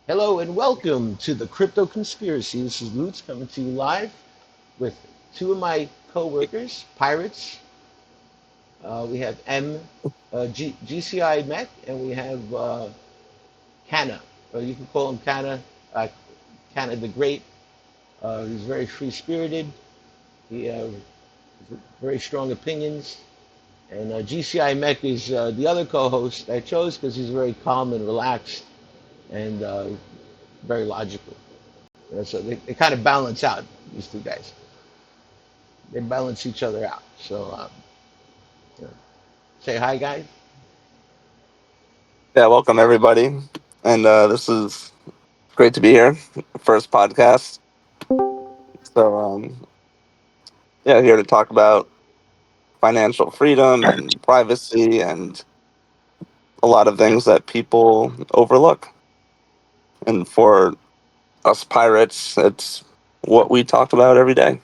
Hello and welcome to the Crypto Conspiracy. This is Lutz coming to you live with two of my co-workers, pirates. We have GCI Mech, and we have Kana. You can call him Kana, Kana the Great. He's very free-spirited. He has very strong opinions. And GCI Mech is the other co-host I chose because he's very calm and relaxed and very logical. So they kind of balance out, these two guys. They balance each other out. So you know, say hi, guys. Yeah, welcome everybody. And this is great to be here. First podcast. So, yeah, here to talk about financial freedom and privacy and a lot of things that people overlook. And for us pirates, it's what we talk about every day.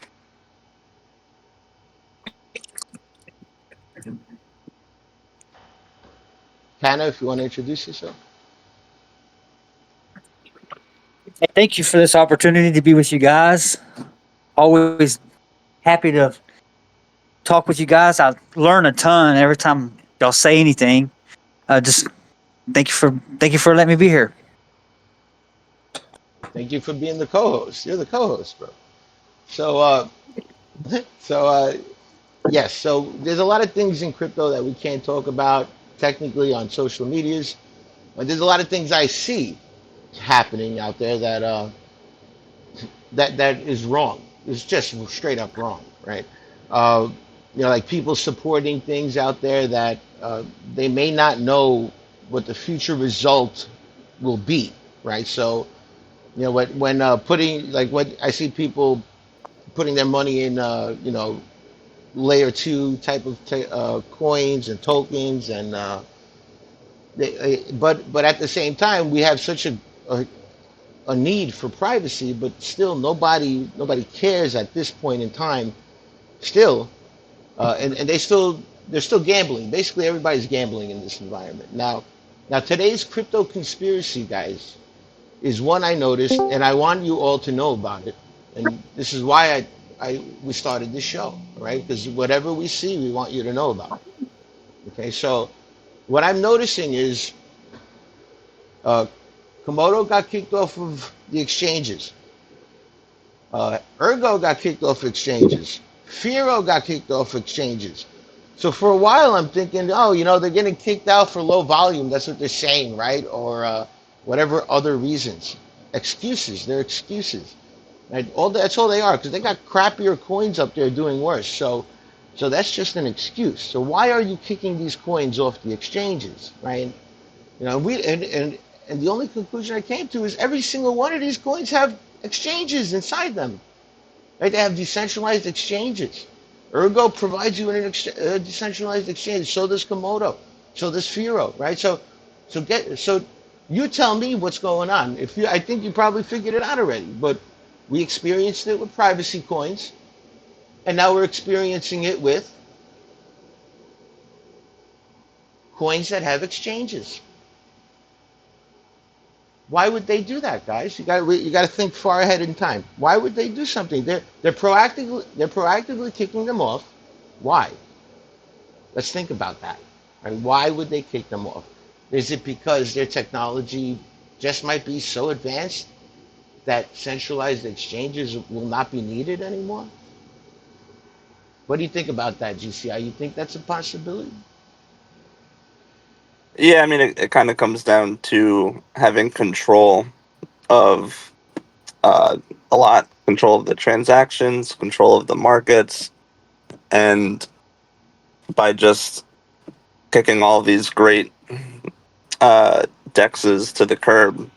Hannah, if you want to introduce yourself. Hey, thank you for this opportunity to be with you guys. Always happy to talk with you guys. I learn a ton every time y'all say anything. Just thank you for letting me be here. Thank you for being the co-host. You're the co-host, bro. So so yes. So there's a lot of things in crypto that we can't talk about technically on social medias, but there's a lot of things I see happening out there that is wrong. It's just straight up wrong, right? Uh, like people supporting things out there that they may not know what the future result will be, right? So, when putting like what I see people putting their money in, layer two type of coins and tokens, and but at the same time, we have such a need for privacy, but still nobody cares at this point in time. Still, and they're still gambling. Basically, everybody's gambling in this environment now. Today's crypto conspiracy, guys, is one I noticed, and I want you all to know about it. And this is why we started this show, right? Because whatever we see, we want you to know about it. Okay, so what I'm noticing is uh, Komodo got kicked off of the exchanges. Ergo got kicked off exchanges. FIRO got kicked off exchanges. So for a while, I'm thinking, oh, they're getting kicked out for low volume. That's what they're saying, right? Or whatever other reasons. Excuses. They're excuses. Right? That's all they are because they got crappier coins up there doing worse. So that's just an excuse. So why are you kicking these coins off the exchanges, right? And the only conclusion I came to is every single one of these coins have exchanges inside them. Right? They have decentralized exchanges. Ergo provides you a decentralized exchange. So does Komodo. So does FIRO. Right? So you tell me what's going on. I think you probably figured it out already. But we experienced it with privacy coins, and now we're experiencing it with coins that have exchanges. Why would they do that, guys? You got to think far ahead in time. Why would they do something? They're proactively kicking them off. Why? Let's think about that. Right? Why would they kick them off? Is it because their technology just might be so advanced that centralized exchanges will not be needed anymore? What do you think about that, GCI? You think that's a possibility? Yeah, I mean, it kind of comes down to having control of uh, a lot, control of the transactions, control of the markets, and by just kicking all these great DEXs to the curb,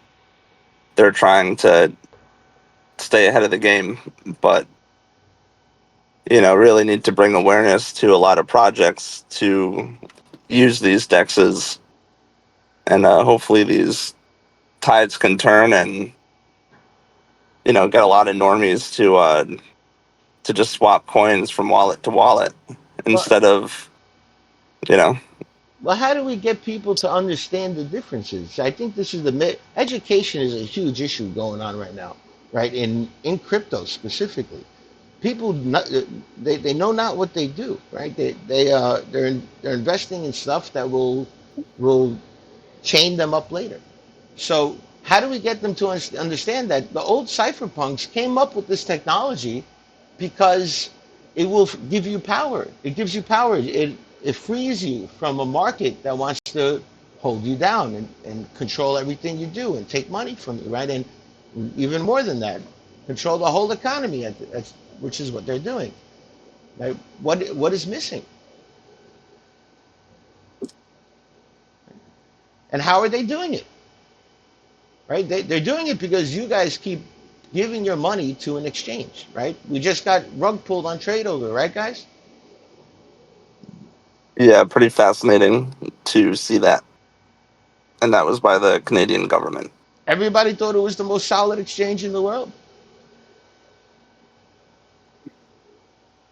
they're trying to stay ahead of the game, but really need to bring awareness to a lot of projects to use these DEXs, and hopefully these tides can turn and get a lot of normies to just swap coins from wallet to wallet Well, instead of you know Well, how do we get people to understand the differences? I think this is education is a huge issue going on right now, right? In crypto specifically, people not, they know not what they do, right? They're investing in stuff that will chain them up later. So how do we get them to understand that the old cypherpunks came up with this technology because it will give you power. It gives you power. It frees you from a market that wants to hold you down and control everything you do and take money from you, right? And even more than that, control the whole economy, which is what they're doing. Right? What is missing? And how are they doing it? Right? They're doing it because you guys keep giving your money to an exchange, right? We just got rug pulled on trade over, right, guys? Yeah, pretty fascinating to see that. And that was by the Canadian government. Everybody thought it was the most solid exchange in the world.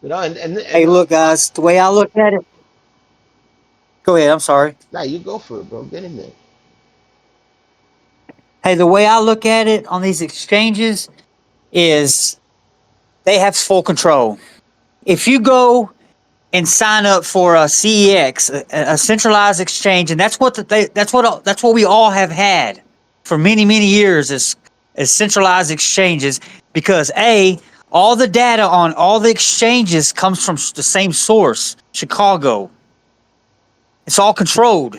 You know, Hey, look, guys, the way I look at it, go ahead. I'm sorry. nah, you go for it, bro. Get in there. Hey, the way I look at it on these exchanges is they have full control. If you go and sign up for a CEX, a centralized exchange, and that's what we all have had for many years is centralized exchanges because all the data on all the exchanges comes from the same source, Chicago. It's all controlled.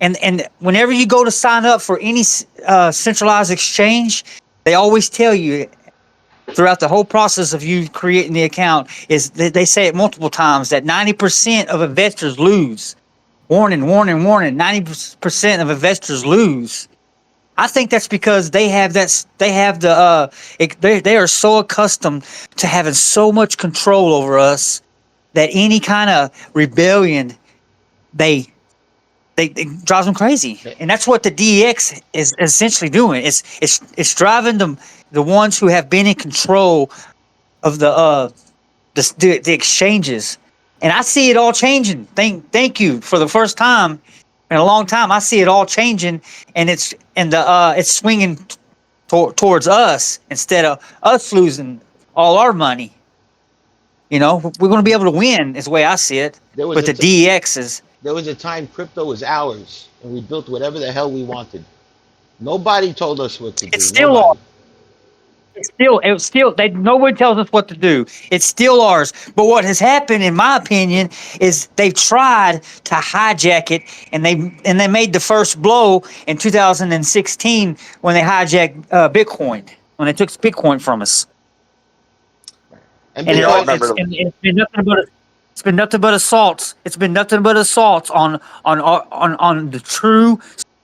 And whenever you go to sign up for any centralized exchange, they always tell you throughout the whole process of you creating the account is they say it multiple times that 90% of investors lose. Warning, warning, warning. 90% of investors lose. I think that's because they have the they are so accustomed to having so much control over us that any kind of rebellion they it drives them crazy, Eh, and that's what the DEX is essentially doing. It's driving the ones who have been in control of the exchanges, and I see it all changing. Thank you for the first time in a long time. I see it all changing, and it's swinging towards us instead of us losing all our money. You know, we're going to be able to win, is the way I see it. There was But a the t- DEXs, there was a time crypto was ours, and we built whatever the hell we wanted. Nobody told us what to it's do. still Nobody. It's still they nobody tells us what to do. It's still ours. But what has happened, in my opinion, is they've tried to hijack it, and they made the first blow in 2016 when they hijacked Bitcoin, when they took Bitcoin from us, And and Yeah, I Bitcoin, remember. it's been nothing but assaults. It's been nothing but assaults on the true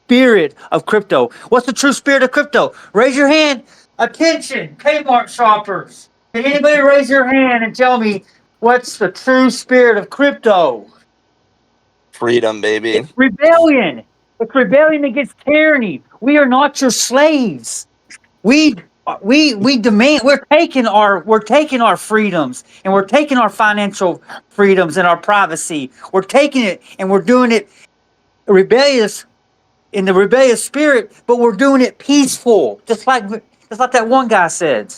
spirit of crypto. What's the true spirit of crypto? Raise your hand. Attention, Kmart shoppers. Can anybody raise your hand and tell me what's the true spirit of crypto? Freedom, baby. It's rebellion. It's rebellion against tyranny. We are not your slaves. We we demand we're taking our freedoms, and we're taking our financial freedoms and our privacy. We're taking it and we're doing it rebellious in the rebellious spirit, but we're doing it peaceful, just like that one guy said.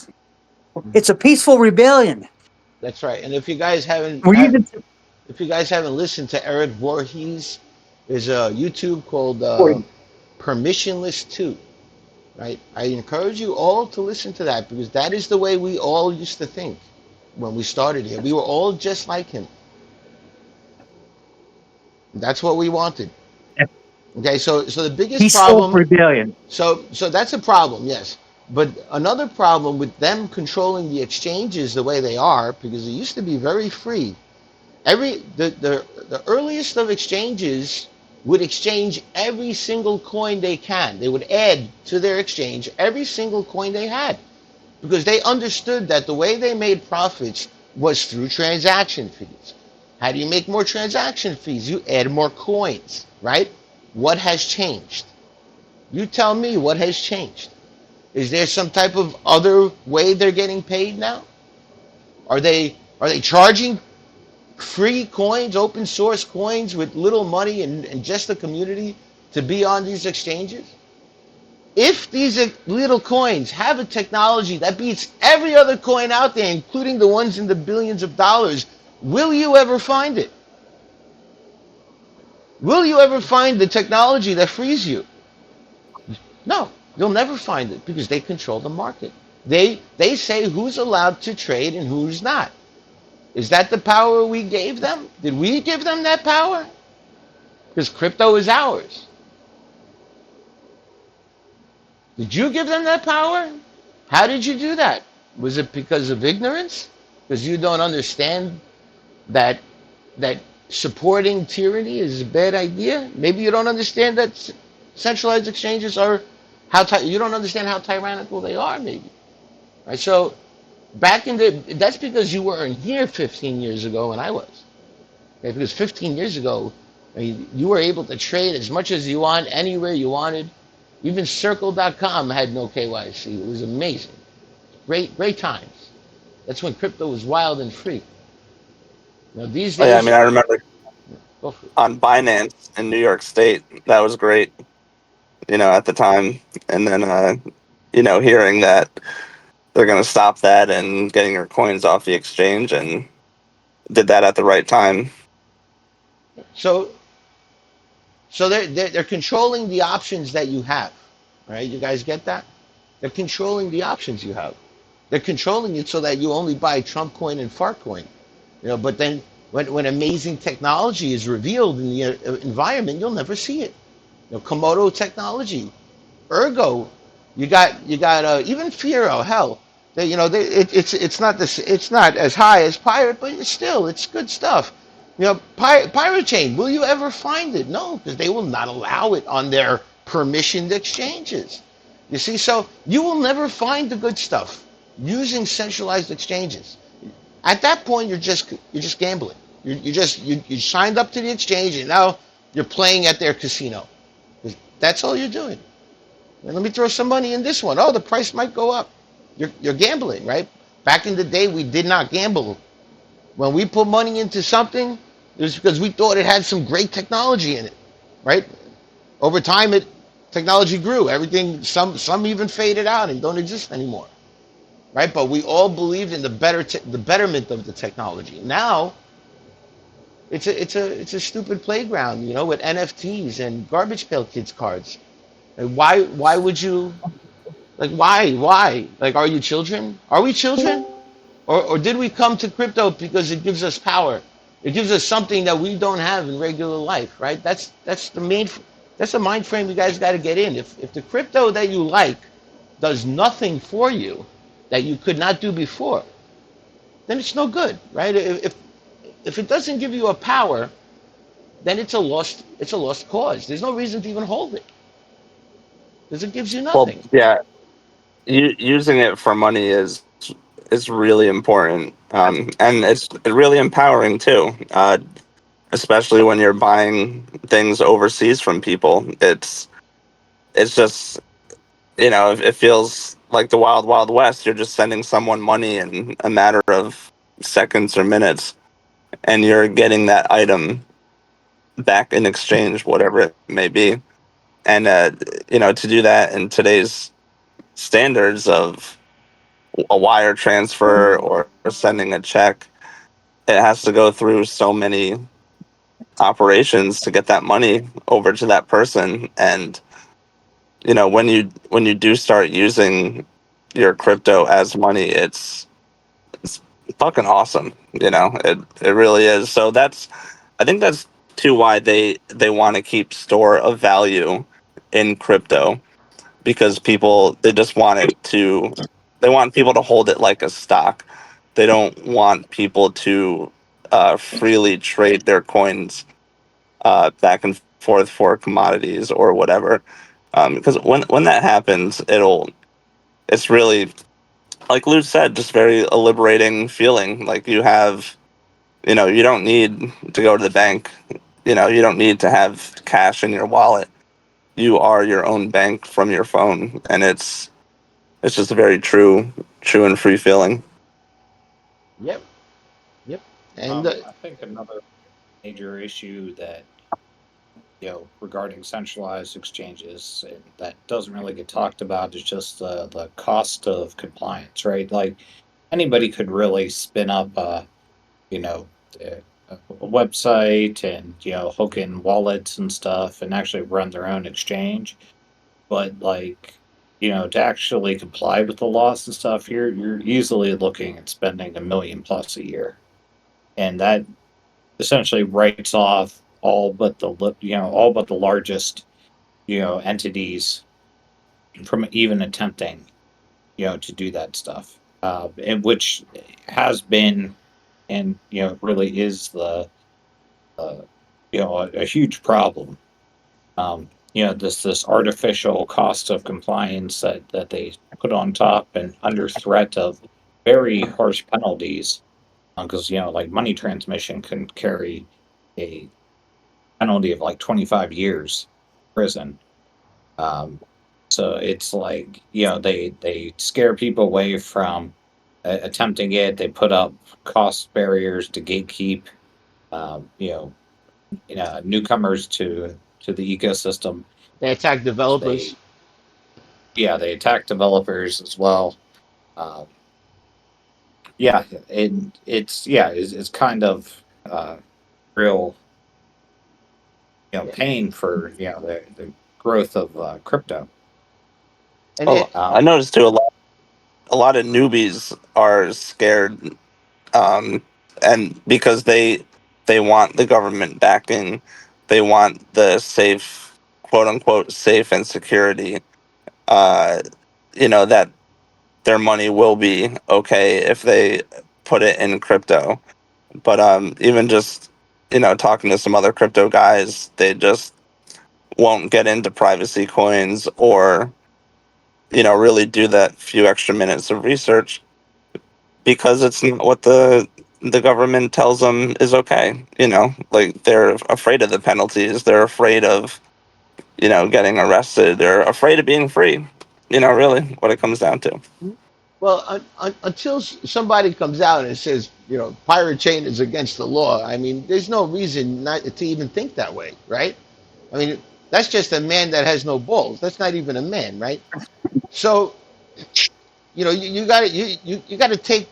It's a peaceful rebellion. that's right. And if you guys We're using listened to Eric Voorhees, there's a YouTube called Permissionless 2, right? I encourage you all to listen to that because that is the way we all used to think when we started here. We were all just like him. That's what we wanted. Okay, so the biggest peaceful problem, rebellion. so that's a problem, yes. But another problem with them controlling the exchanges the way they are, because it used to be very free. The earliest of exchanges would exchange every single coin they can. They would add to their exchange every single coin they had because they understood that the way they made profits was through transaction fees. How do you make more transaction fees? You add more coins, right? What has changed? You tell me what has changed. Is there some type of other way they're getting paid now? Are they charging free coins, open source coins with little money and just the community to be on these exchanges? If these little coins have a technology that beats every other coin out there, including the ones in the billions of dollars, will you ever find it? Will you ever find the technology that frees you? No, you'll never find it because they control the market. They say who's allowed to trade and who's not. Is that the power we gave them? Did we give them that power? Because crypto is ours. Did you give them that power? How did you do that? Was it because of ignorance? Because you don't understand that that supporting tyranny is a bad idea? Maybe you don't understand that centralized exchanges are you don't understand how tyrannical they are. Maybe right. So back in the that's because you weren't here 15 years ago when I was. Okay? Because 15 years ago, I mean, you were able to trade as much as you want anywhere you wanted. Even Circle.com had no KYC. It was amazing. Great times. That's when crypto was wild and free. Now these Oh yeah, I days, mean, I remember go for it. on Binance in New York State, that was great, at the time. And then, hearing that they're going to stop that and getting your coins off the exchange, and did that at the right time. So they're controlling the options that you have, right? You guys get that? They're controlling the options you have. They're controlling it so that you only buy Trump coin and Fart coin. But then when amazing technology is revealed in the environment, you'll never see it. Komodo technology, Ergo, you got even FIRO. Hell, it's not this. It's not as high as Pirate, but it's good stuff. Pirate Chain. Will you ever find it? No, because they will not allow it on their permissioned exchanges. You see, so you will never find the good stuff using centralized exchanges. At that point, you're just gambling. You signed up to the exchange and now you're playing at their casino. That's all you're doing. And let me throw some money in this one. Oh, the price might go up. You're gambling, right? Back in the day, we did not gamble. When we put money into something, it was because we thought it had some great technology in it, right? Over time, it technology grew. Everything, some even faded out and don't exist anymore, right? But we all believed in the betterment of the technology. Now, it's a stupid playground, with NFTs and garbage pail kids cards. And why would you like why? Like, are you children? Are we children? Or did we come to crypto because it gives us power? It gives us something that we don't have in regular life, right? That's the mind frame you guys got to get in. If the crypto that you like does nothing for you that you could not do before, then it's no good, right? If it doesn't give you a power, then it's a lost cause. There's no reason to even hold it because it gives you Well, nothing. yeah, using it for money is really important, and it's really empowering too. Especially when you're buying things overseas from people. It's just it feels like the wild wild west. You're just sending someone money in a matter of seconds or minutes, and you're getting that item back in exchange, whatever it may be. And to do that in today's standards of a wire transfer or sending a check, it has to go through so many operations to get that money over to that person. And when you do start using your crypto as money, it's fucking awesome. It really is. So I think that's too why they want to keep store of value in crypto, because people, they just want they want people to hold it like a stock. They don't want people to freely trade their coins back and forth for commodities or whatever. Because when that happens, it's really, like Lou said, just very a liberating feeling. Like you don't need to go to the bank. You don't need to have cash in your wallet. You are your own bank from your phone, and it's just a very true and free feeling. Yep, yep. And I think another major issue that regarding centralized exchanges that doesn't really get talked about is just the cost of compliance, right? Like anybody could really spin up you know a website and hook in wallets and stuff and actually run their own exchange, but like to actually comply with the laws and stuff, you're easily looking at spending 1 million plus a year, and that essentially writes off all but the largest entities from even attempting to do that stuff, and which has been and really is uh, a huge problem. This artificial cost of compliance that they put on top and under threat of very harsh penalties, because like money transmission can carry a penalty of like 25 years prison. Um, so it's like they scare people away from attempting it. They put up cost barriers to gatekeep um, you know newcomers to the ecosystem. they attack developers. They they attack developers as well. Um, it's kind of real Yeah. pain for the growth of crypto. And Well, it, I Um, noticed too a lot of newbies are scared, um, and because they want the government backing, they want the safe, quote unquote, safe and security. Uh, that their money will be okay if they put it in crypto. But even just talking to some other crypto guys, they just won't get into privacy coins or really do that few extra minutes of research because it's not what the government tells them is okay. Like they're afraid of the penalties. They're afraid of getting arrested. They're afraid of being free. Really, what it comes down to. well, until somebody comes out and says, pirate chain is against the law, I mean, there's no reason not to even think that way, right? I mean, that's just a man that has no balls. That's not even a man, right? So, you got to you got to take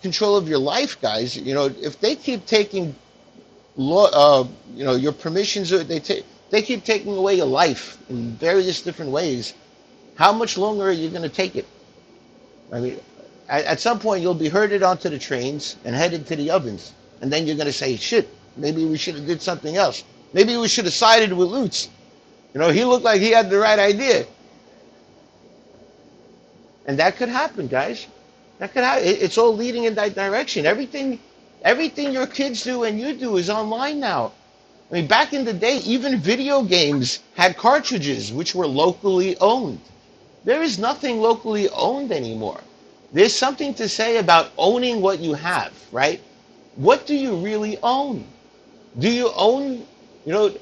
control of your life, guys. If they keep taking law, your permissions, they keep taking away your life in various different ways. How much longer are you going to take it? I mean, at some point you'll be herded onto the trains and headed to the ovens, and then you're going to say, "Shit, maybe we should have did something else. Maybe we should have sided with Lutz. He looked like he had the right idea." And that could happen, guys. That could happen. It's all leading in that direction. Everything your kids do and you do is online now. I mean, back in the day, even video games had cartridges which were locally owned. There is nothing locally owned anymore. There's something to say about owning what you have, right? What do you really own? Do you own, you know,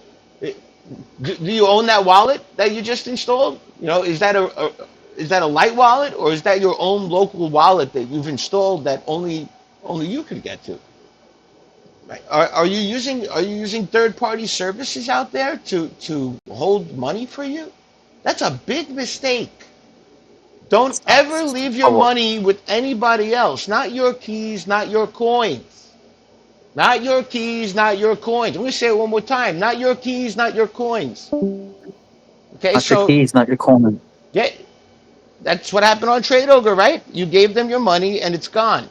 do you own that wallet that you just installed? Is that a light wallet, or is that your own local wallet that you've installed that only you can get to? Right? Are you using third party services out there to hold money for you? That's a big mistake. Don't ever leave your Oh, well, money with anybody else. Not your keys, not your coins. Not your keys, not your coins. I'm going to say it one more time. Not your keys, not your coins. Okay, Not your so keys, not your coin. yeah, that's what happened on Trade Ogre, right? You gave them your money and it's gone.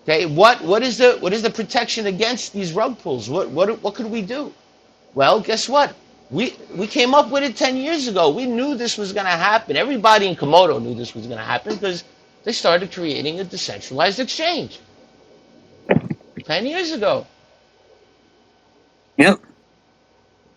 Okay, what is the protection against these rug pulls? What could we do? Well, guess what? We came up with it 10 years ago. We knew this was going to happen. Everybody in Komodo knew this was going to happen because they started creating a decentralized exchange 10 years ago. Yep.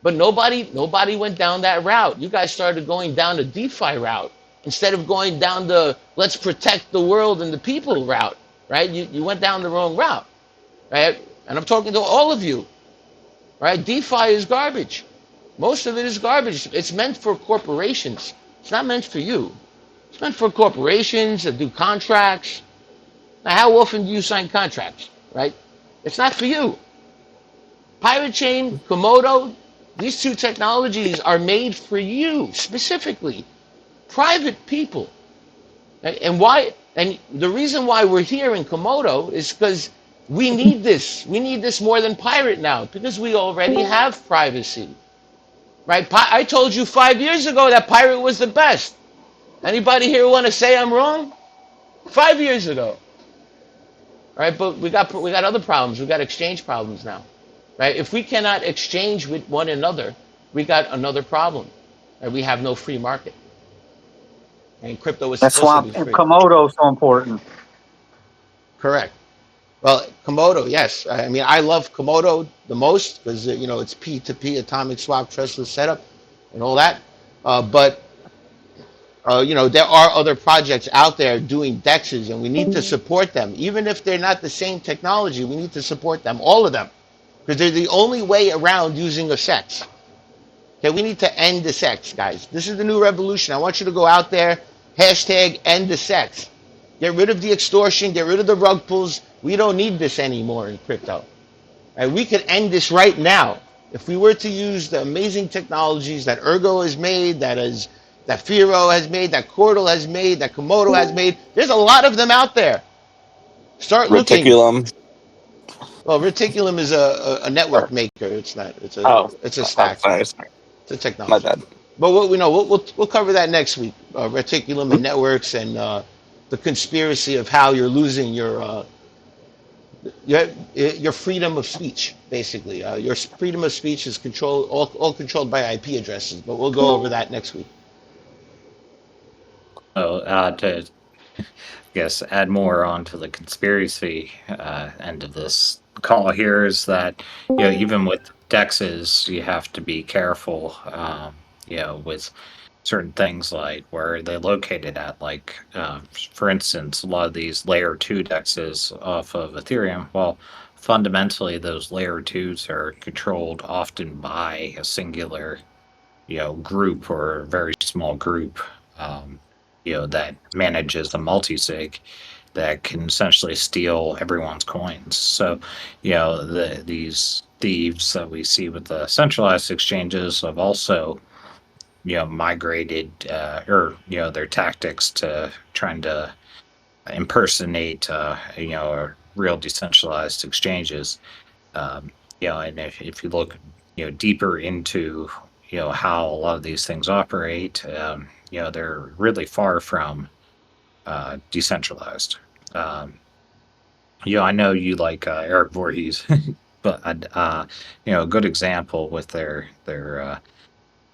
But nobody went down that route. You guys started going down the DeFi route instead of going down the let's protect the world and the people route, right? You went down the wrong route, right? And I'm talking to all of you, right? DeFi is garbage. Most of it is garbage. It's meant for corporations. It's not meant for you. It's meant for corporations that do contracts. Now, how often do you sign contracts, right? It's not for you. Pirate Chain, Komodo, these two technologies are made for you specifically, private people. And why? And the reason why we're here in Komodo is because we need this. We need this more than pirate now because we already have privacy, right? I told you 5 years ago that pirate was the best. Anybody here want to say I'm wrong? 5 years ago, right? But we got other problems. We got exchange problems now, right? If we cannot exchange with one another, we got another problem, right? We have no free market, and crypto is That's supposed to why be free. Komodo is so important. Correct. Well, Komodo, yes. I mean, I love Komodo the most because it's P2P, atomic swap, trustless setup, and all that. But there are other projects out there doing DEXs, and we need to support them, even if they're not the same technology. We need to support them, all of them, because they're the only way around using a CEX. Okay, we need to end the CEX, guys. This is the new revolution. I want you to go out there, hashtag end the CEX. Get rid of the extortion, get rid of the rug pulls. We don't need this anymore in crypto. And we could end this right now. If we were to use the amazing technologies that Ergo has made, that FIRO has made, that Cordal has made, that Komodo has made, there's a lot of them out there. Start looking. Reticulum. Well, Reticulum is a Or, network maker. It's not. oh, It's a I'm stack. sorry. It's a My technology. bad. But what we know, we'll cover that next week. Reticulum and networks and the conspiracy of how you're losing your freedom of speech. Basically, your freedom of speech is controlled, all controlled by IP addresses. But we'll go over that next week. So to guess add more onto the conspiracy end of this call here is that even with DEXs you have to be careful with certain things like where they're located at, like for instance a lot of these layer 2 DEXs off of Ethereum. Well, fundamentally those layer 2s are controlled often by a singular group or a very small group that manages a multi-sig that can essentially steal everyone's coins. So these thieves that we see with the centralized exchanges have also migrated their tactics to trying to impersonate real decentralized exchanges. And if you look deeper into how a lot of these things operate, they're really far from decentralized. I know you like Eric Voorhees, but a good example with their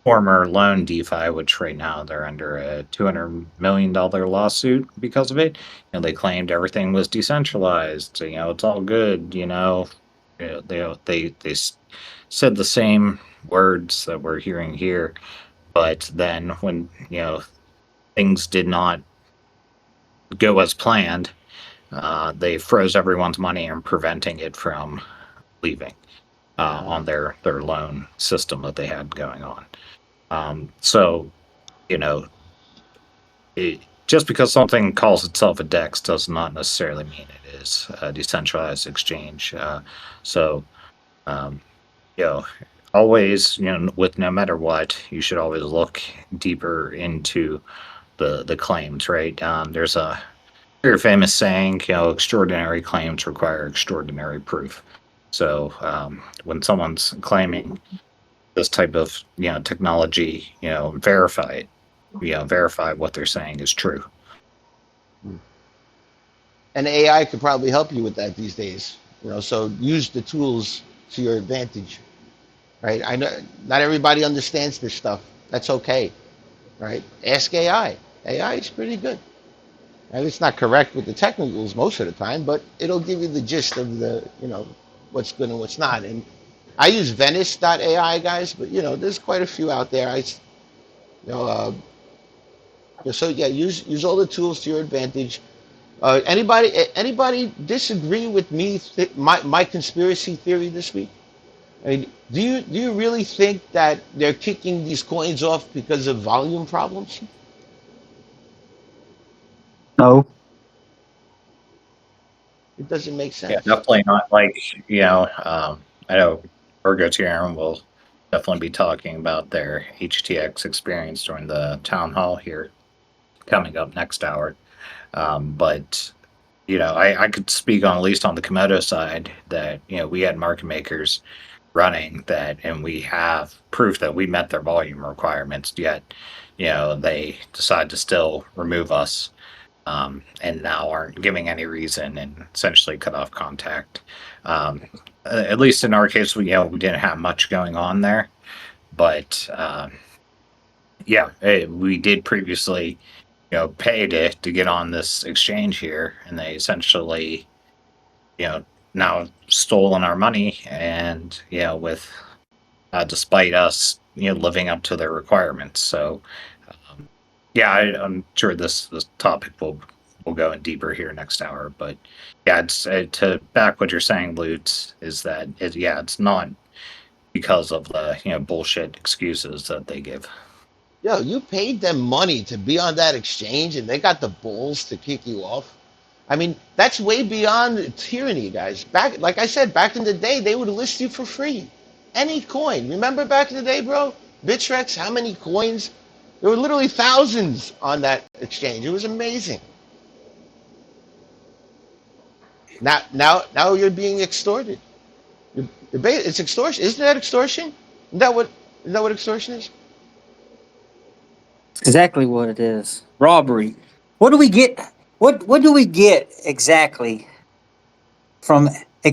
former loan DeFi, which right now they're under a $200 million lawsuit because of it. They claimed everything was decentralized. It's all good. They said the same words that we're hearing here, but then when things did not go as planned, they froze everyone's money and preventing it from leaving on their loan system that they had going on. So just because something calls itself a DEX does not necessarily mean it is a decentralized exchange. So always, with no matter what, you should always look deeper into the claims, right? There's a very famous saying, extraordinary claims require extraordinary proof. So when someone's claiming this type of technology, verify it. Verify what they're saying is true. And AI could probably help you with that these days. So use the tools to your advantage, right? I know not everybody understands this stuff. That's okay, right? Ask AI. AI is pretty good. And it's not correct with the technicals most of the time, but it'll give you the gist of what's good and what's not. And I use Venice.ai, guys, but there's quite a few out there. So yeah, use all the tools to your advantage. Anybody disagree with me? My conspiracy theory this week. I mean, do you really think that they're kicking these coins off because of volume problems? No. It doesn't make Yeah, sense. definitely not like, I know Ergo will definitely be talking about their HTX experience during the town hall here coming up next hour. But I could speak on at least on the Komodo side that we had market makers running that, and we have proof that we met their volume requirements. Yet, they decide to still remove us, and now aren't giving any reason and essentially cut off contact. Um, at least in our case, we didn't have much going on there, but yeah, we did previously pay to get on this exchange here, and they essentially now stolen our money, and with despite us living up to their requirements. So yeah, I'm sure this topic will go in deeper here next hour. But yeah, it's to back what you're saying, Lutz, is that it's not because of the bullshit excuses that they give. Yo, you paid them money to be on that exchange, and they got the balls to kick you off. I mean, that's way beyond tyranny, guys. Back, like I said, back in the day, they would list you for free, any coin. Remember back in the day, bro? Bitrex, how many coins? There were literally thousands on that exchange. It was amazing. Now you're being extorted. It's extortion. Isn't that extortion? Isn't that what extortion is? Exactly what it is. Robbery. What do we get? What do we get exactly from a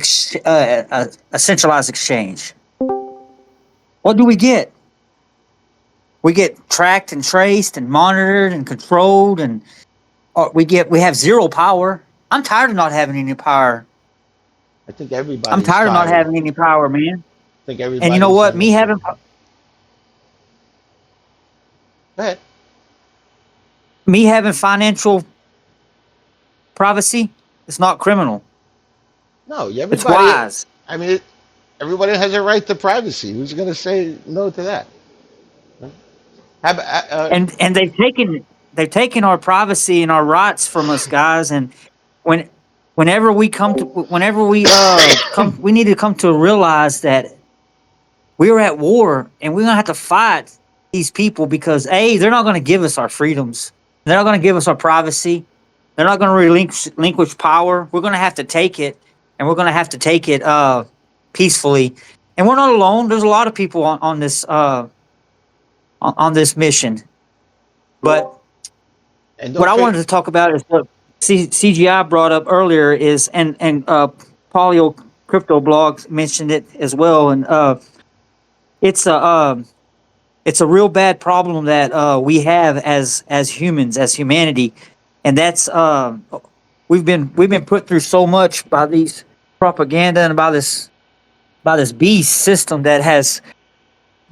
centralized exchange? What do we get? We get tracked and traced and monitored and controlled, and we have zero power. I'm tired of not having any power. I think I'm everybody's tired of not tired. having any power, man. I think And you know everybody's what? on Me that having train. Go ahead. me having financial privacy is not criminal. No, It's everybody. wise. I mean, everybody has a right to privacy. Who's going to say no to that? Have, And they've taken our privacy and our rights from us, guys. And when whenever we come, we need to come to realize that we're at war, and we're gonna have to fight these people because they're not gonna give us our freedoms. They're not gonna give us our privacy. They're not gonna relinquish power. We're gonna have to take it, and we're gonna have to take it peacefully. And we're not alone. There's a lot of people on this on this mission. But and what don't I forget. wanted to talk about is what CGI brought up earlier is, and Polio Crypto Blog mentioned it as well, and it's a um, it's a real bad problem that we have as humans, as humanity, and that's we've been put through so much by these propaganda and by this beast system that has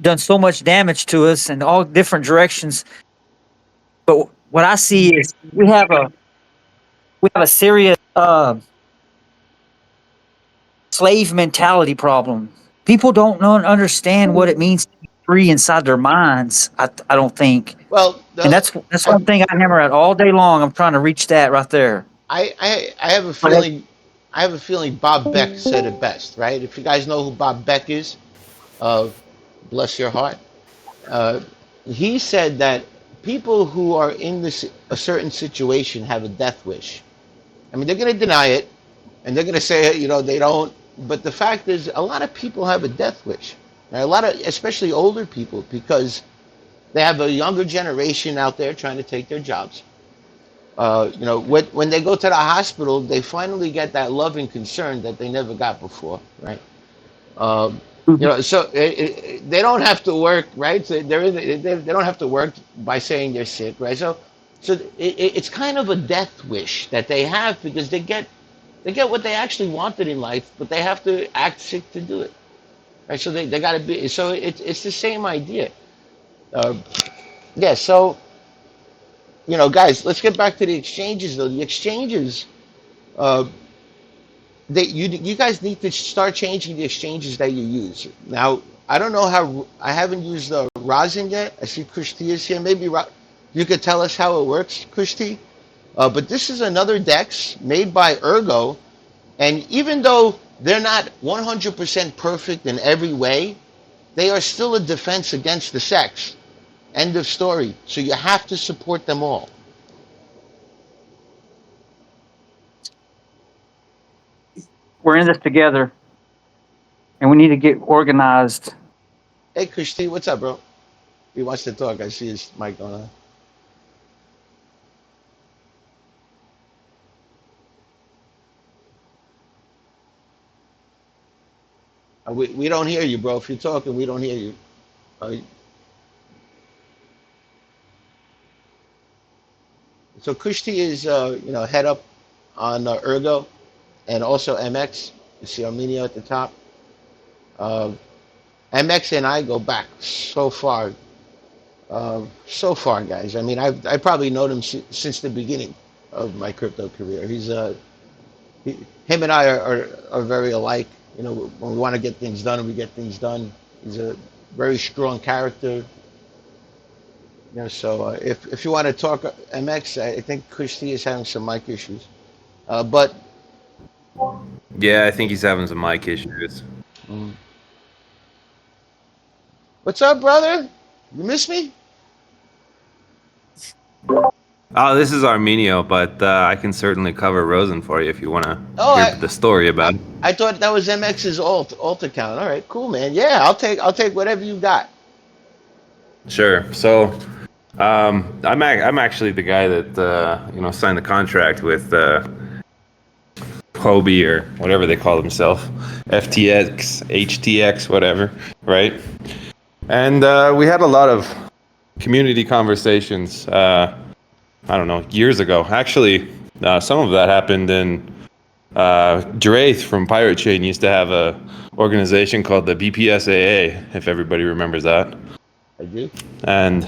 done so much damage to us in all different directions. But what I see is we have a serious slave mentality problem. People don't know and understand what it means to be free inside their minds. I don't think, Well, and that's I, one thing I hammer at all day long. I'm trying to reach that right there. I have a But feeling. I have a feeling Bob Beck said it best, right? If you guys know who Bob Beck is, uh, bless your heart. Uh, he said that people who are in this a certain situation have a death wish. I mean, they're going to deny it, and they're going to say, they don't. But the fact is, a lot of people have a death wish. Right? A lot of, especially older people, because they have a younger generation out there trying to take their jobs. When they go to the hospital, they finally get that love and concern that they never got before, right? Um, so they don't have to work, right? So they don't have to work by saying they're sick, right? So it's kind of a death wish that they have because they get what they actually wanted in life, but they have to act sick to do it, right? So they got to be. So it's the same idea. Uh, yeah. So guys, let's get back to the exchanges though. The exchanges, uh, you guys need to start changing the exchanges that you use. Now, I don't know how I haven't used the rosin yet. I see Christy is here. Maybe you could tell us how it works, Christy. But this is another DEX made by Ergo, And even though they're not 100% perfect in every way, they are still a defense against the sex. End of story. So you have to support them all. We're in this together, and we need to get organized. Hey, Christy, what's up, bro? He wants to talk. I see his mic on. We don't hear you, bro. If you're talking, we don't hear you. Uh, so Kushti is, head up on Ergo and also MX. You see Armenia at the top. Uh, MX and I go back so far, guys. I mean, I probably known him since the beginning of my crypto career. Him and I are very alike. You know, when we want to get things done, we get things done. He's a very strong character. You know, so if you want to talk MX, I think Kushti is having some mic issues. But Yeah, I think he's having some mic issues. mm, what's up, brother? You miss me? Oh, this is Armenio, but I can certainly cover Rosen for you if you want to Oh, hear the story about it. I thought that was MX's alt account. All right, cool, man. Yeah, I'll take whatever you got. Sure. So, I'm actually the guy that signed the contract with Hobie or whatever they call themselves, FTX, HTX, whatever, right? And we had a lot of community conversations. I don't know, years ago. Actually, some of that happened in Draith from Pirate Chain used to have a organization called the BPSAA, if everybody remembers that. I do. And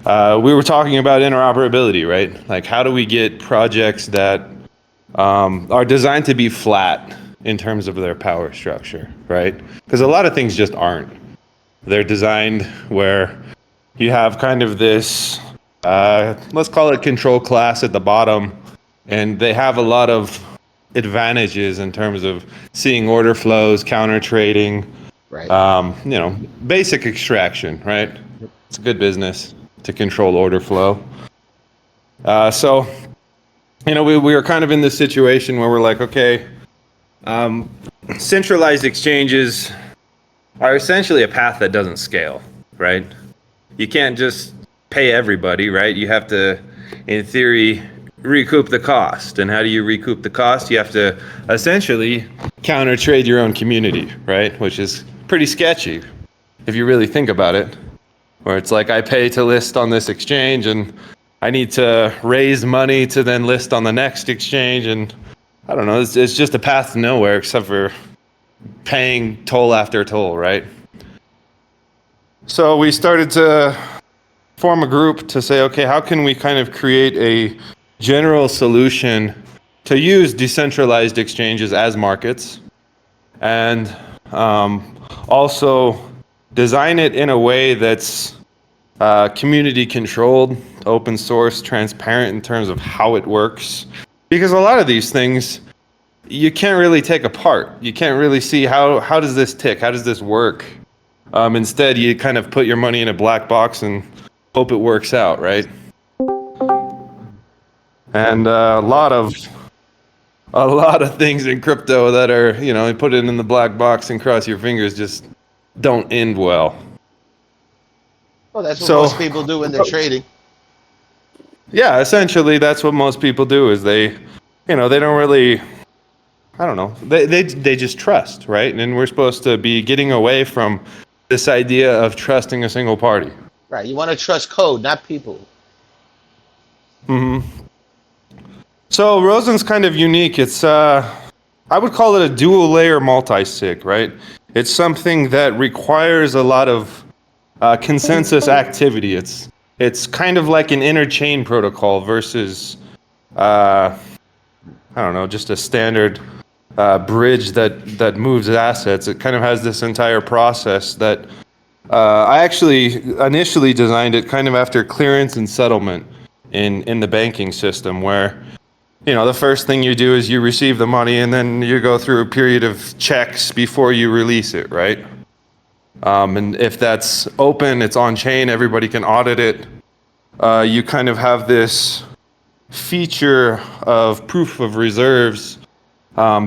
we were talking about interoperability, right? Like, how do we get projects that are designed to be flat in terms of their power structure, right? Because a lot of things just aren't. They're designed where you have kind of this, let's call it control class at the bottom, and they have a lot of advantages in terms of seeing order flows, counter trading, Right. Basic extraction, right? It's a good business to control order flow. So, we were kind of in this situation where we're like, okay, centralized exchanges are essentially a path that doesn't scale, right? You can't just pay everybody, right? You have to, in theory, recoup the cost. And how do you recoup the cost? You have to essentially counter trade your own community, right? Which is pretty sketchy if you really think about it. Where it's like, I pay to list on this exchange and I need to raise money to then list on the next exchange. And I don't know, it's just a path to nowhere except for paying toll after toll, right? So we started to form a group to say, okay, how can we kind of create a general solution to use decentralized exchanges as markets and also design it in a way that's community controlled, open source, transparent in terms of how it works. Because a lot of these things you can't really take apart. You can't really see how does this tick? How does this work? Instead, you kind of put your money in a black box and hope it works out, right? And a lot of things in crypto that are, you put it in the black box and cross your fingers just don't end well. Well, that's what most people do when they're trading. Yeah, essentially that's what most people do is they don't really, I don't know, they just trust, right? And we're supposed to be getting away from this idea of trusting a single party. Right. You want to trust code, not people. Mm-hmm. So Rosen's kind of unique. It's I would call it a dual layer multi-sig, right? It's something that requires a lot of consensus activity. It's kind of like an interchain protocol versus I don't know, just a standard bridge that moves assets. It kind of has this entire process that I actually initially designed it kind of after clearance and settlement in the banking system, where the first thing you do is you receive the money, and then you go through a period of checks before you release it, right? And if that's open, it's on chain, everybody can audit it. You kind of have this feature of proof of reserves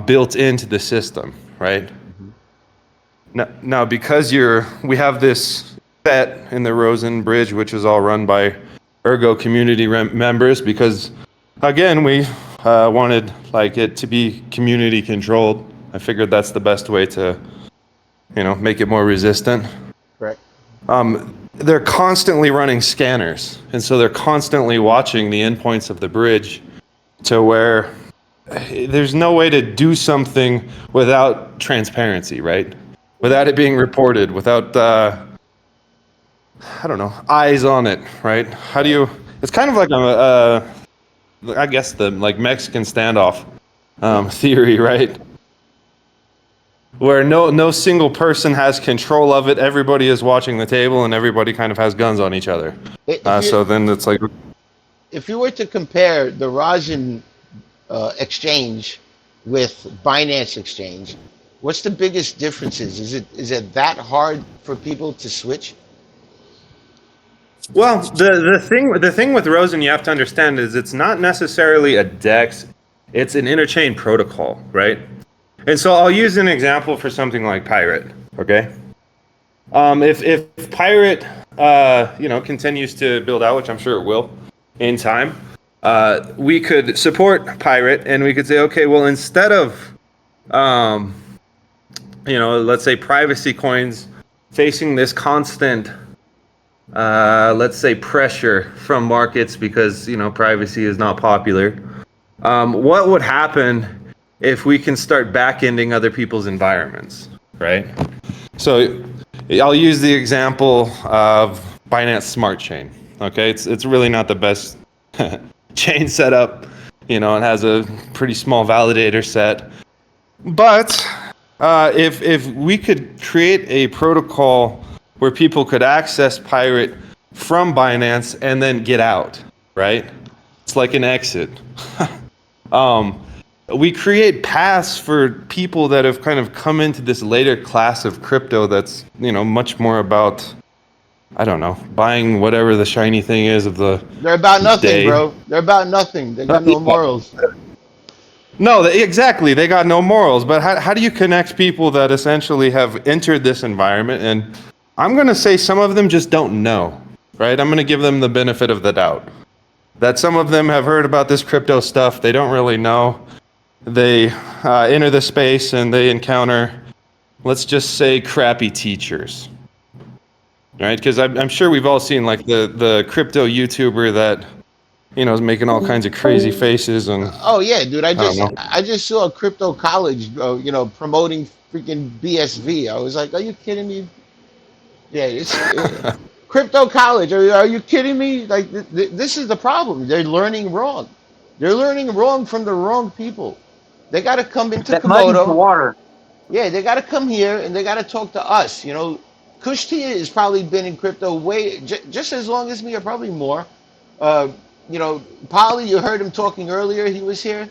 built into the system, right? Now, because we have this set in the Rosen Bridge, which is all run by Ergo community members, because again, we wanted it to be community controlled. I figured that's the best way to, make it more resistant. Correct. They're constantly running scanners, and so they're constantly watching the endpoints of the bridge to where there's no way to do something without transparency, right? Without it being reported, without, eyes on it, right? How do you, it's kind of like I guess the Mexican standoff theory, right? Where no single person has control of it. Everybody is watching the table, and everybody kind of has guns on each other. So then it's like, if you were to compare the Rosin exchange with Binance exchange, what's the biggest differences? Is it that hard for people to switch? well, the thing with Rosen you have to understand is it's not necessarily a DEX, it's an interchain protocol, right? And so I'll use an example for something like Pirate, okay? If Pirate, continues to build out, which I'm sure it will in time, we could support Pirate, and we could say, okay, well, instead of, let's say privacy coins facing this constant, let's say pressure from markets because, privacy is not popular, what would happen if we can start back-ending other people's environments, right? So I'll use the example of Binance Smart Chain, okay? It's really not the best chain setup, it has a pretty small validator set. But if we could create a protocol where people could access Pirate from Binance and then get out, right? It's like an exit. We create paths for people that have kind of come into this later class of crypto that's, much more about, buying whatever the shiny thing is of the They're about nothing, day. bro. They're about nothing. They got no morals. No, exactly. They got no morals. But how do you connect people that essentially have entered this environment? And I'm going to say some of them just don't know, right? I'm going to give them the benefit of the doubt. That some of them have heard about this crypto stuff. They don't really know. They enter the space and they encounter, let's just say, crappy teachers, right? Because I'm sure we've all seen the crypto YouTuber that is making all kinds of crazy faces and. Oh yeah, dude. I don't know. just saw a crypto college, promoting freaking BSV. I was like, are you kidding me? Yeah, it's crypto college. Are you kidding me? This is the problem. They're learning wrong. They're learning wrong from the wrong people. They got to come into That muddies the Komodo. water. Yeah, they got to come here and they got to talk to us. Kush Tia has probably been in crypto just as long as me, or probably more. Polly, you heard him talking earlier. He was here.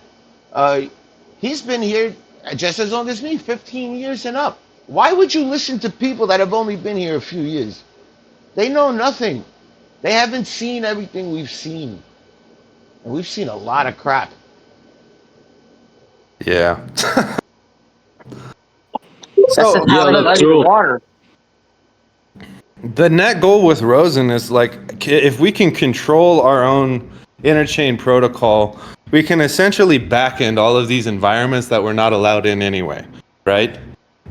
He's been here just as long as me, 15 years and up. Why would you listen to people that have only been here a few years? They know nothing. They haven't seen everything we've seen. And we've seen a lot of crap. Yeah. That's the power of muddy water. The net goal with Rosen is if we can control our own interchain protocol, we can essentially back-end all of these environments that we're not allowed in anyway, right?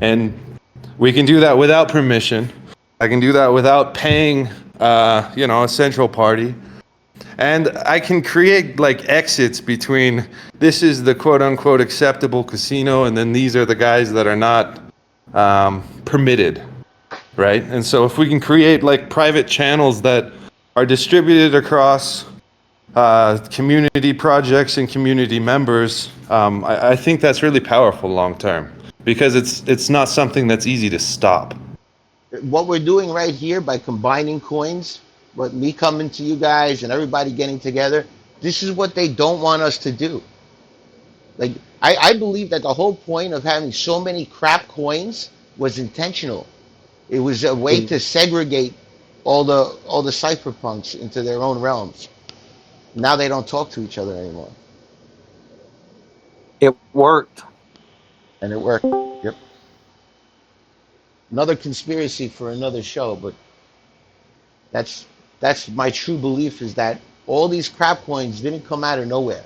And we can do that without permission. I can do that without paying, a central party. And I can create exits between this is the quote unquote acceptable casino, and then these are the guys that are not permitted, right? And so if we can create private channels that are distributed across community projects and community members, I think that's really powerful long term, because it's not something that's easy to stop. What we're doing right here by combining coins, me coming to you guys and everybody getting together, this is what they don't want us to do. Like I believe that the whole point of having so many crap coins was intentional. It was a way to segregate all the cypherpunks into their own realms. Now they don't talk to each other anymore, It worked. and it worked. Yep. Another conspiracy for another show, but that's that's my true belief is that all these crap coins didn't come out of nowhere.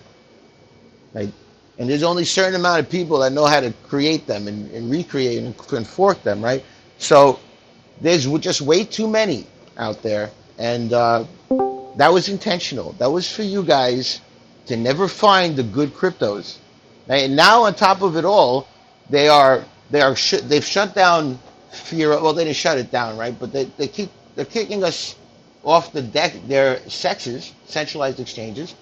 Right? And there's only a certain amount of people that know how to create them and recreate and fork them, right? So there's just way too many out there, and that was intentional. That was for you guys to never find the good cryptos. Right? And now on top of it all, they've shut down FIRO. Well, they didn't shut it down, right? But they're kicking us off the deck. Their CEXs, centralized exchanges,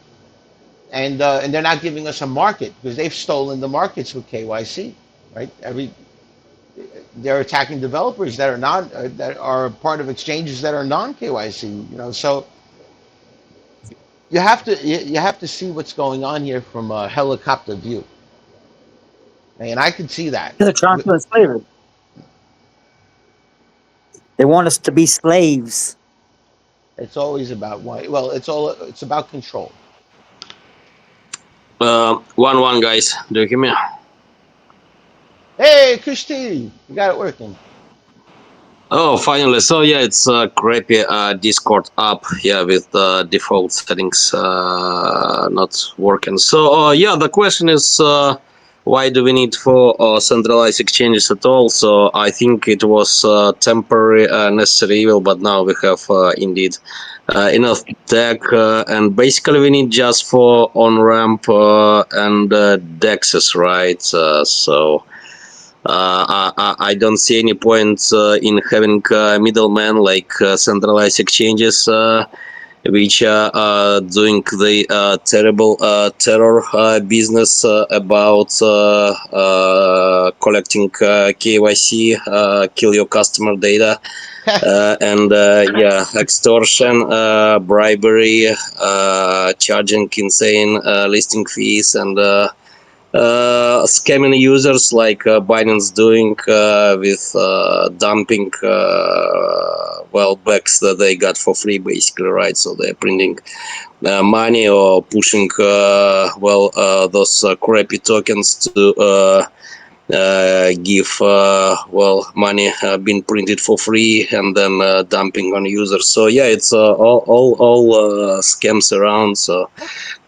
and they're not giving us a market because they've stolen the markets with KYC, right? They're attacking developers that are not that are part of exchanges that are non KYC. So you have to see what's going on here from a helicopter view, and I can see that. They're trying to enslave us. They want us to be slaves. It's always about why. Well, it's about control. One guys, do you hear me? Hey, Christine, you got it working. Oh, finally. So yeah, it's a crappy Discord app. Yeah, with default settings not working. So yeah, the question is, why do we need for centralized exchanges at all? So I think it was temporary necessary evil, but now we have indeed enough tech, and basically we need just for on ramp and DEXs, right? So. I don't see any point in having middlemen like centralized exchanges, which are doing the terrible terror business about collecting KYC, kill your customer data, and yeah, extortion, bribery, charging insane listing fees, and scamming users like Binance doing with dumping well backs that they got for free, basically, right? So they're printing money or pushing those crappy tokens to give well money being printed for free and then dumping on users. So yeah, it's all scams around. So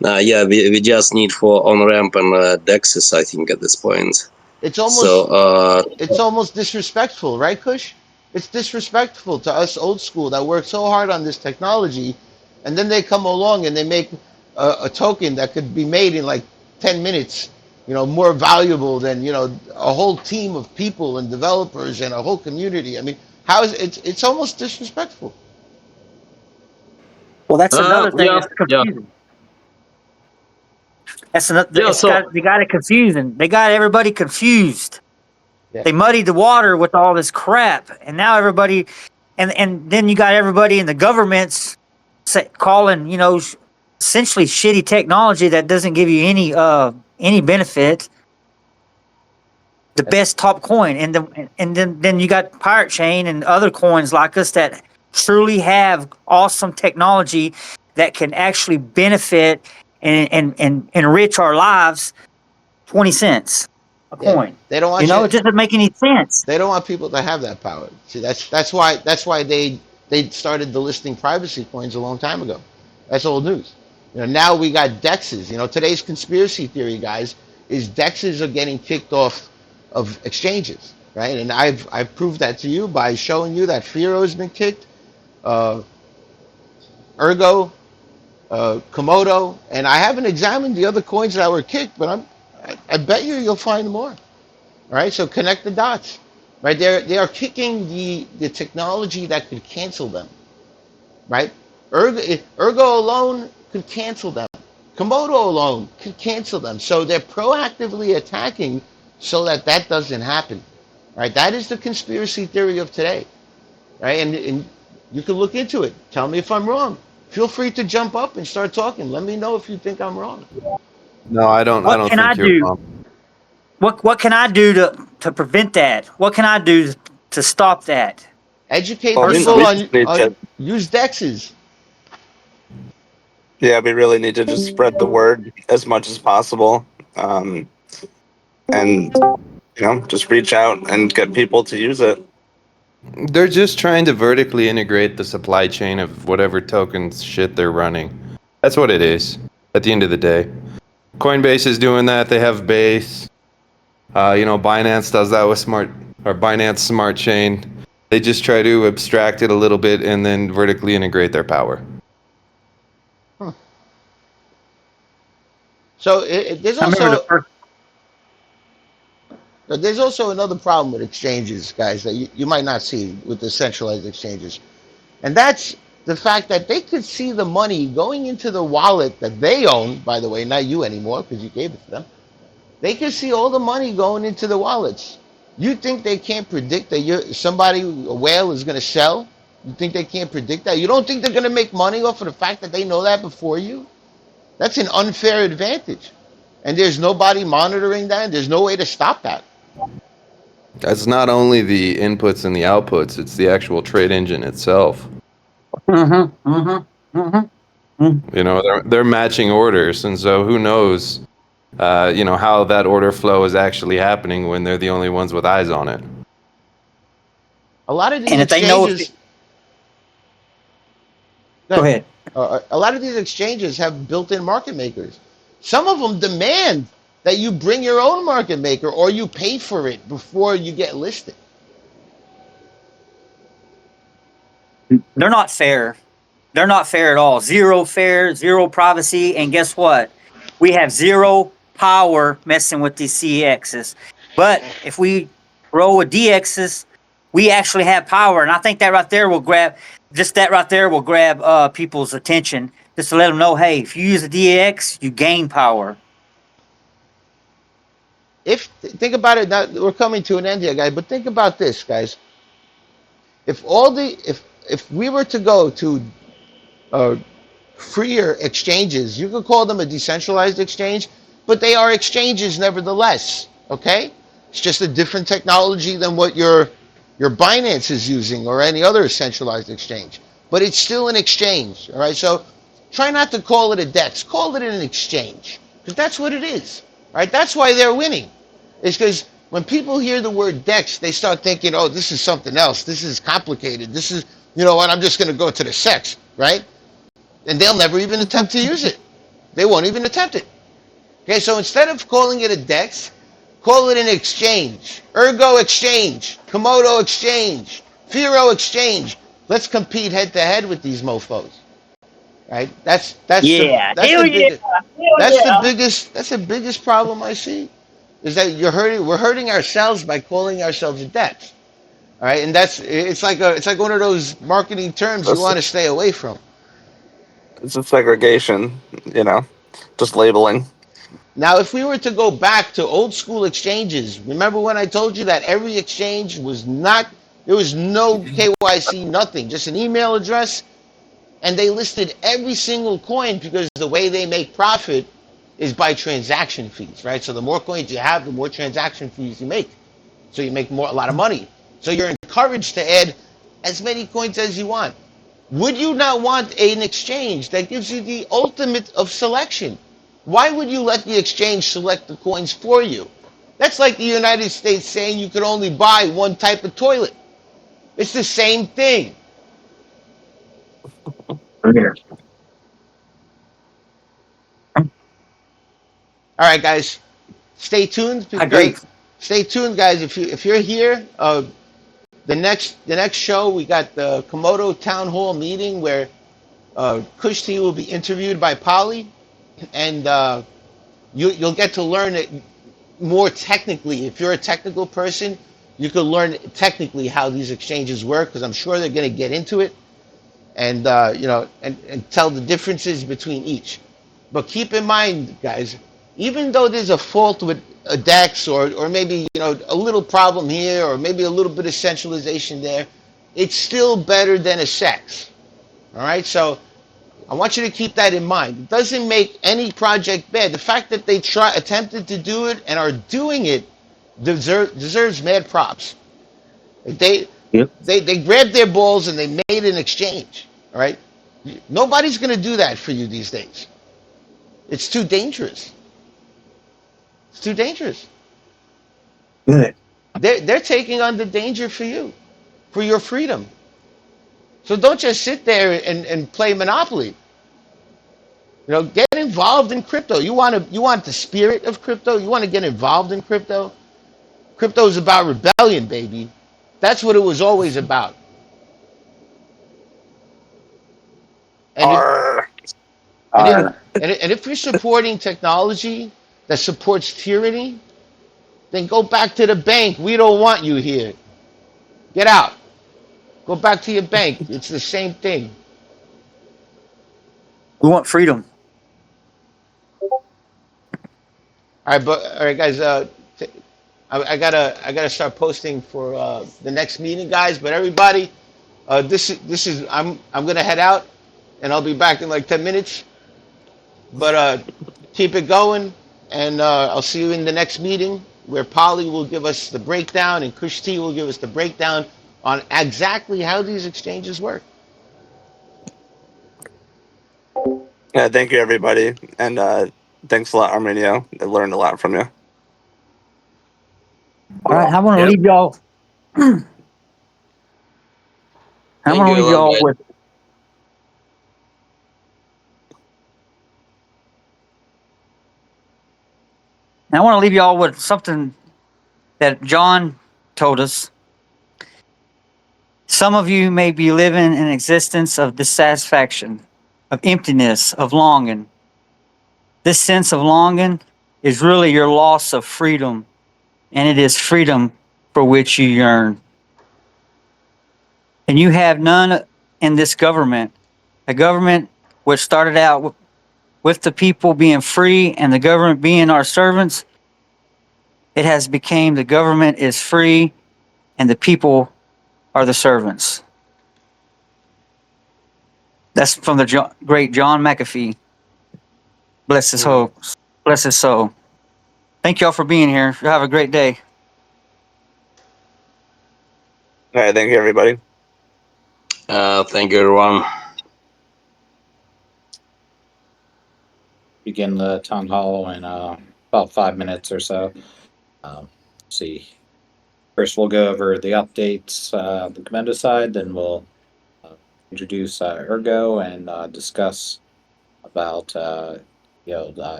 yeah, we just need for on ramp and DEXs, I think, at this point. It's almost So it's almost disrespectful, right, Kush? It's disrespectful to us old school that work so hard on this technology, and then they come along and they make a token that could be made in like 10 minutes, more valuable than, a whole team of people and developers and a whole community. I mean, how is it's almost disrespectful. Well, that's another thing yeah, that's yeah, confusing. That's another. yeah. So They got it confusing. They got everybody confused. Yeah. They muddied the water with all this crap, and now everybody, and then you got everybody in the governments calling, essentially shitty technology that doesn't give you any benefit. The best top coin, and then you got Pirate Chain and other coins like us that truly have awesome technology that can actually benefit and enrich our lives. 20 cents a Yeah, coin. they don't want It just doesn't make any sense. they don't want people to have that power. See, that's why they started delisting privacy coins a long time ago. That's old news. Now we got DEXs. Today's conspiracy theory, guys, is DEXs are getting kicked off of exchanges, right? And I've proved that to you by showing you that FIRO has been kicked, uh, Ergo, Komodo, and I haven't examined the other coins that were kicked, but I bet you'll find more. All right, so connect the dots. Right, they are kicking the technology that could cancel them. Right, Ergo alone could cancel them. Komodo alone could cancel them. So they're proactively attacking so that doesn't happen. Right, that is the conspiracy theory of today. Right, and you can look into it. Tell me if I'm wrong. Feel free to jump up and start talking. Let me know if you think I'm wrong. No, I don't. I What don't can I think you're do? wrong. What can I do to prevent that? What can I do to stop that? Educate Well, people we Personally, just need on to, use DEXs. yeah, we really need to just spread the word as much as possible, and just reach out and get people to use it. They're just trying to vertically integrate the supply chain of whatever tokens shit they're running. That's what it is. At the end of the day, Coinbase is doing that. They have Base. Binance does that with Binance Smart Chain. They just try to abstract it a little bit and then vertically integrate their power. So there's I remember the also first. another problem with exchanges, guys, that you might not see with the centralized exchanges, and that's the fact that they could see the money going into the wallet that they own. By the way, not you anymore because you gave it to them. They can see all the money going into the wallets. You think they can't predict that a whale is going to sell? You think they can't predict that? You don't think they're going to make money off of the fact that they know that before you? That's an unfair advantage. And there's nobody monitoring that, and there's no way to stop that. That's not only the inputs and the outputs, it's the actual trade engine itself. Mm-hmm, mm-hmm, mm-hmm. They're matching orders, and so who knows, how that order flow is actually happening when they're the only ones with eyes on it. A lot of these And if they know, exchanges, go ahead. a lot of these exchanges have built-in market makers. Some of them demand that you bring your own market maker or you pay for it before you get listed. They're not fair. They're not fair at all. Zero fair, zero privacy, and guess what? We have zero power messing with these CEXs. But if we roll with DEXs, we actually have power, and I think that right there will grab people's attention, just to let them know, hey, if you use a DEX, you gain power. Think about it, now we're coming to an end here, guys, but think about this, guys. If we were to go to freer exchanges, you could call them a decentralized exchange, but they are exchanges nevertheless. Okay, it's just a different technology than what your Binance is using or any other centralized exchange, but it's still an exchange. All right, so try not to call it a DEX, call it an exchange, because that's what it is. Right, that's why they're winning. It's because when people hear the word DEX, they start thinking, oh, this is something else. This is complicated. This is, you know what, I'm just going to go to the CEX, right? And they'll never even attempt to use it. They won't even attempt it. Okay, so instead of calling it a DEX, call it an exchange. Ergo exchange, Komodo exchange, FIRO exchange. Let's compete head to head with these mofos. Right? That's Yeah, that's hell the yeah, biggest hell yeah. that's the biggest problem I see. Is that we're hurting ourselves by calling ourselves a DEX. All right, and it's like one of those marketing terms you This want to stay away from. it's a segregation, just labeling. Now, if we were to go back to old school exchanges, remember when I told you that every exchange there was no KYC, nothing, just an email address, and they listed every single coin because the way they make profit is by transaction fees, right? So the more coins you have, the more transaction fees you make. So you make a lot of money. So you're encouraged to add as many coins as you want. Would you not want an exchange that gives you the ultimate of selection? Why would you let the exchange select the coins for you? That's like the United States saying you could only buy one type of toilet. It's the same thing. All right, guys, stay tuned. I agree. Stay tuned, guys. If you're here, the next show we got the Komodo town hall meeting where Kushti will be interviewed by Polly, and you'll get to learn it more technically. If you're a technical person, you can learn technically how these exchanges work because I'm sure they're going to get into it and and tell the differences between each. But keep in mind, guys, even though there's a fault with a DEX or maybe a little problem here or maybe a little bit of centralization there, it's still better than a CEX. All right, so I want you to keep that in mind. It doesn't make any project bad. The fact that they attempted to do it and are doing it deserves mad props. They, Yep. they grabbed their balls and they made an exchange. All right. Nobody's going to do that for you these days. It's too dangerous. It's too dangerous. Good. They're taking on the danger for you, for your freedom. So don't just sit there and play Monopoly. Get involved in crypto. You want the spirit of crypto. You want to get involved in crypto. Crypto is about rebellion, baby. That's what it was always about. And it, Arr, and it, Arr. and if you're supporting technology that supports tyranny, then go back to the bank. We don't want you here. Get out. Go back to your bank. It's the same thing. We want freedom. All right, guys. I gotta start posting for the next meeting, guys. But everybody, this is I'm gonna head out, and I'll be back in like 10 minutes. But keep it going, and I'll see you in the next meeting where Polly will give us the breakdown and Kush T will give us the breakdown on exactly how these exchanges work. yeah, thank you everybody, and thanks a lot, Arminio. I learned a lot from you. All right, I want to Yep. leave y'all. I Thank want to you a leave lot, y'all guys. with. I want to leave y'all with something that John told us. Some of you may be living an existence of dissatisfaction, of emptiness, of longing. This sense of longing is really your loss of freedom, and it is freedom for which you yearn. And you have none in this government, a government which started out with the people being free and the government being our servants. It has become the government is free and the people are the servants. That's from the great John McAfee. Bless his Mhm. soul. Bless his soul. Thank y'all for being here. Have a great day. All right, thank you everybody. Thank you, everyone. Begin the town hall in about 5 minutes or so. See. First, we'll go over the updates, the Komodo side, then we'll introduce Ergo and discuss about their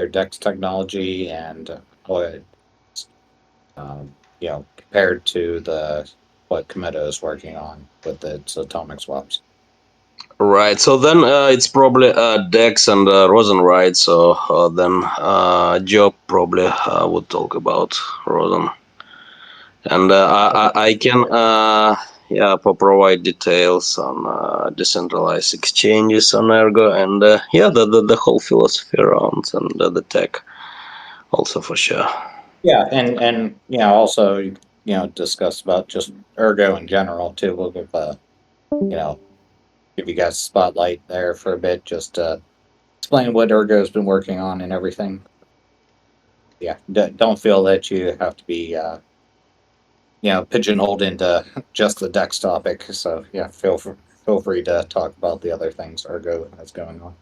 DEX technology and how it's compared to the what Komodo is working on with its atomic swaps. Right. So then it's probably Dex and Rosen, right? So then Joe probably would talk about Rosen. And I can provide details on decentralized exchanges on Ergo and the whole philosophy around and the tech also for sure. Yeah, and also discuss about just Ergo in general too. We'll give give you guys a spotlight there for a bit, just explain what Ergo's been working on and everything. Yeah, don't feel that you have to be pigeonholed into just the DEX topic. So yeah, feel free to talk about the other things Ergo has going on.